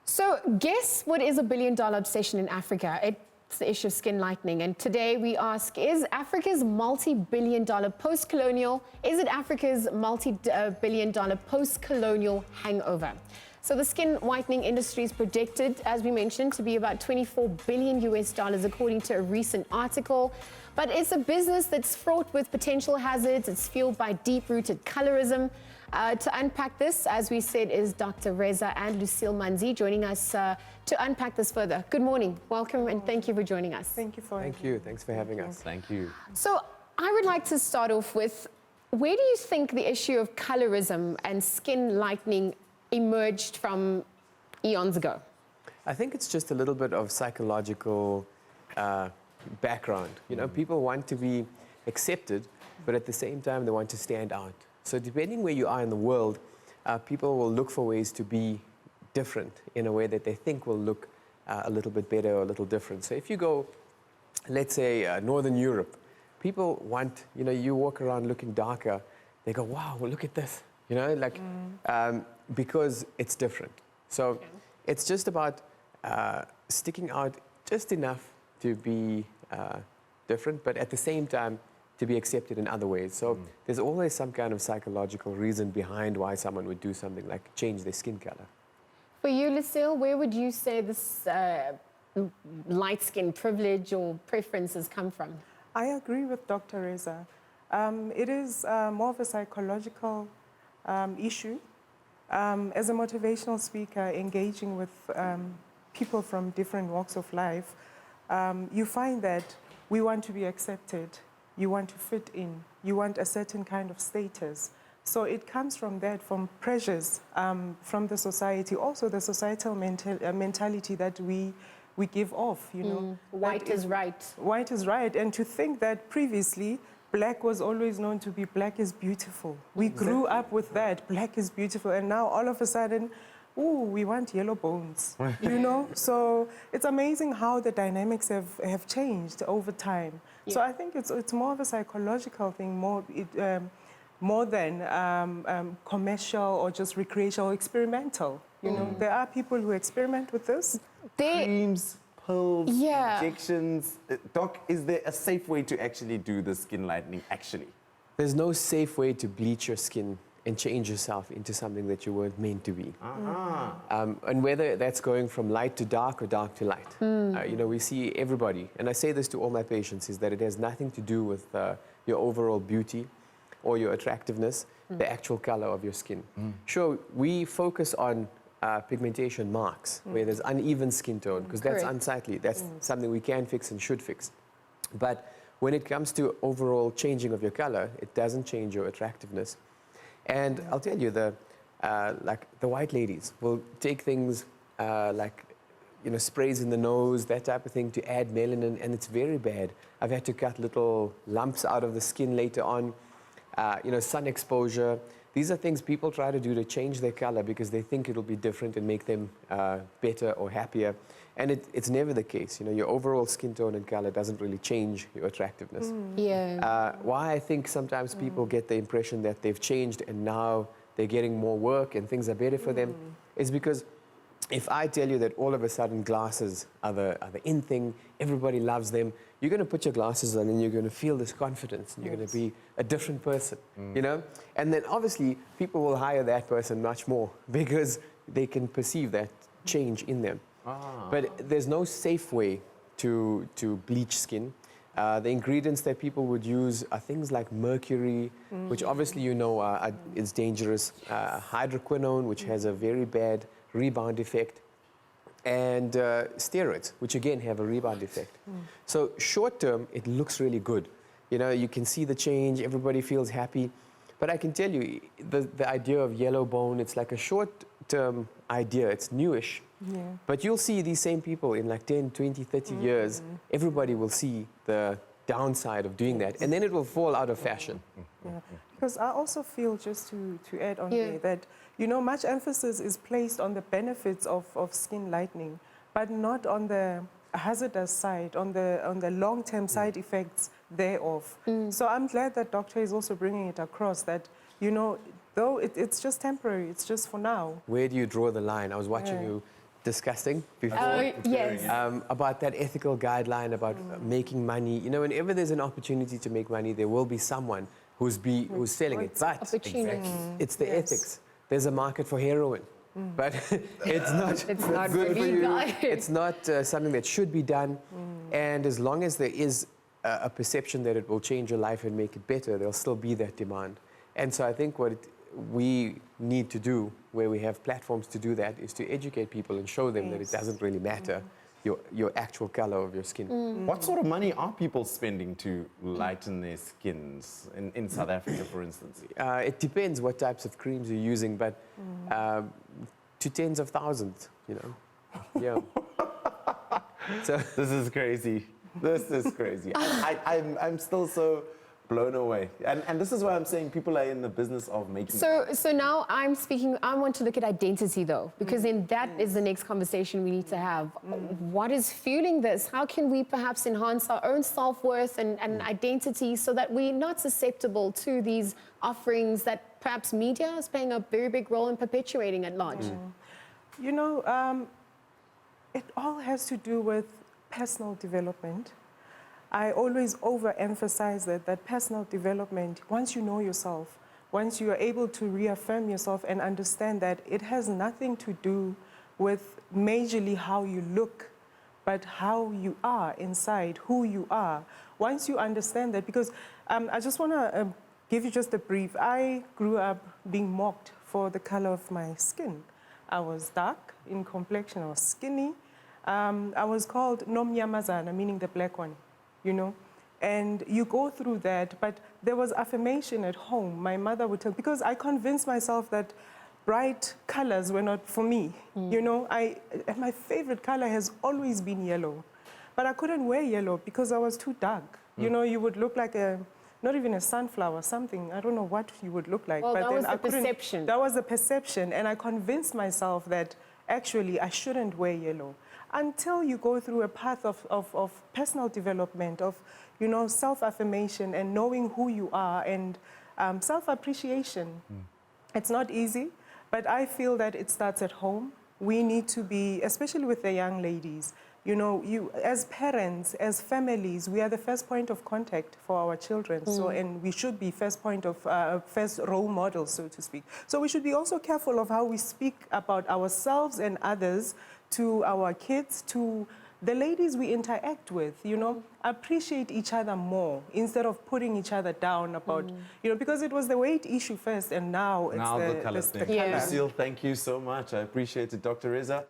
So guess what is a billion-dollar obsession in Africa? It's the issue of skin lightening. And today we ask, is Africa's multi-billion-dollar post-colonial, is it Africa's multi-billion-dollar post-colonial hangover? So the skin whitening industry is predicted, as we mentioned, to be about 24 billion US dollars according to a recent article. But it's a business that's fraught with potential hazards. It's fueled by deep-rooted colorism. To unpack this, as we said, is Dr. Reza and Lucille Manzi joining us to unpack this further. Good morning, welcome, and thank you for joining us. Thank you for Thank you. Thanks for having us. Thank you. So I would like to start off with, where do you think the issue of colorism and skin lightening emerged from eons ago? I think it's just a little bit of psychological background. You know, people want to be accepted, but at the same time, they want to stand out. So depending where you are in the world, people will look for ways to be different in a way that they think will look a little bit better or a little different. So if you go, let's say, Northern Europe, people want, you know, you walk around looking darker, they go, wow, well, look at this, you know, like, because it's different. So it's just about sticking out just enough to be different, but at the same time, to be accepted in other ways. So there's always some kind of psychological reason behind why someone would do something like change their skin color. For you, Lucille, where would you say this light skin privilege or preferences come from? I agree with Dr. Reza. It is more of a psychological issue. As a motivational speaker, engaging with people from different walks of life, you find that we want to be accepted. You want to fit in, you want a certain kind of status. So it comes from that, from pressures from the society, also the societal mentality that we give off, you know. White is right. White is right, and to think that previously, black was always known to be black is beautiful. We grew up with that, black is beautiful, and now all of a sudden, ooh, we want yellow bones, you know? So it's amazing how the dynamics have changed over time. Yeah. So I think it's more of a psychological thing, more than commercial or just recreational, experimental. You know, there are people who experiment with this. Creams, pills, injections. Doc, is there a safe way to actually do the skin lightening, actually? There's no safe way to bleach your skin and change yourself into something that you weren't meant to be. And whether that's going from light to dark or dark to light. You know, we see everybody, and I say this to all my patients, is that it has nothing to do with your overall beauty or your attractiveness, the actual color of your skin. Sure, we focus on pigmentation marks, where there's uneven skin tone, because that's unsightly. That's something we can fix and should fix. But when it comes to overall changing of your color, it doesn't change your attractiveness. And I'll tell you, like the white ladies will take things like, you know, sprays in the nose, that type of thing, to add melanin, and it's very bad. I've had to cut little lumps out of the skin later on. You know, sun exposure. These are things people try to do to change their color because they think it'll be different and make them better or happier. And it's never the case. You know, your overall skin tone and color doesn't really change your attractiveness. Why I think sometimes people get the impression that they've changed and now they're getting more work and things are better for them is because if I tell you that all of a sudden glasses are the in thing, everybody loves them, you're going to put your glasses on and you're going to feel this confidence and you're going to be a different person, you know? And then obviously people will hire that person much more because they can perceive that change in them. But there's no safe way to bleach skin. The ingredients that people would use are things like mercury, which obviously you know is dangerous, hydroquinone, which has a very bad rebound effect, and steroids, which again have a rebound effect. So short term, it looks really good. You know, you can see the change, everybody feels happy. But I can tell you, the idea of yellow bone, it's like a short-term idea, it's newish. But you'll see these same people in like 10, 20, 30 years, everybody will see the downside of doing that, and then it will fall out of fashion. Because I also feel, just to add on there, that, you know, much emphasis is placed on the benefits of skin lightening, but not on the hazardous side, on the long-term side effects thereof. So I'm glad that Doctor is also bringing it across that, you know, though it's just temporary, it's just for now. Where do you draw the line? I was watching you discussing before. Oh, yes. About that ethical guideline about making money. You know, whenever there's an opportunity to make money, there will be someone who's selling it. But Opportunity. it's the ethics. There's a market for heroin, but it's not. It's not good for you. legal. It's not something that should be done. And as long as there is a perception that it will change your life and make it better, there'll still be that demand. And so I think what we need to do, where we have platforms to do that, is to educate people and show them that it doesn't really matter your actual color of your skin. What sort of money are people spending to lighten their skins in South Africa, for instance? It depends what types of creams you're using, but to tens of thousands, you know. Yeah. So This is crazy. This is crazy. I'm still so blown away. And this is why I'm saying people are in the business of making So now I want to look at identity though, because then that is the next conversation we need to have. What is fueling this? How can we perhaps enhance our own self-worth and identity so that we're not susceptible to these offerings that perhaps media is playing a very big role in perpetuating at large? You know, it all has to do with personal development. I always overemphasize that personal development, once you know yourself, once you are able to reaffirm yourself and understand that it has nothing to do with majorly how you look, but how you are inside, who you are. Once you understand that, because I just want to give you just a brief. I grew up being mocked for the color of my skin. I was dark in complexion, I was skinny. I was called Nomnyamazana, meaning the black one. You know, and you go through that, but there was affirmation at home. My mother would tell, because I convinced myself that bright colors were not for me. You know, and my favorite color has always been yellow, but I couldn't wear yellow because I was too dark. You know, you would look like not even a sunflower, something. I don't know what you would look like. Well, but that then was I the perception. That was the perception, and I convinced myself that actually I shouldn't wear yellow. Until you go through a path of personal development, of, you know, self-affirmation and knowing who you are and self-appreciation. It's not easy, but I feel that it starts at home. We need to be, especially with the young ladies, you know, as parents, as families, we are the first point of contact for our children. So, and we should be first role models, so to speak. So we should be also careful of how we speak about ourselves and others to our kids, to the ladies we interact with, you know, appreciate each other more instead of putting each other down about, you know, because it was the weight issue first and now it's the color thing. color. Lucille, thank you so much. I appreciate it, Dr. Reza.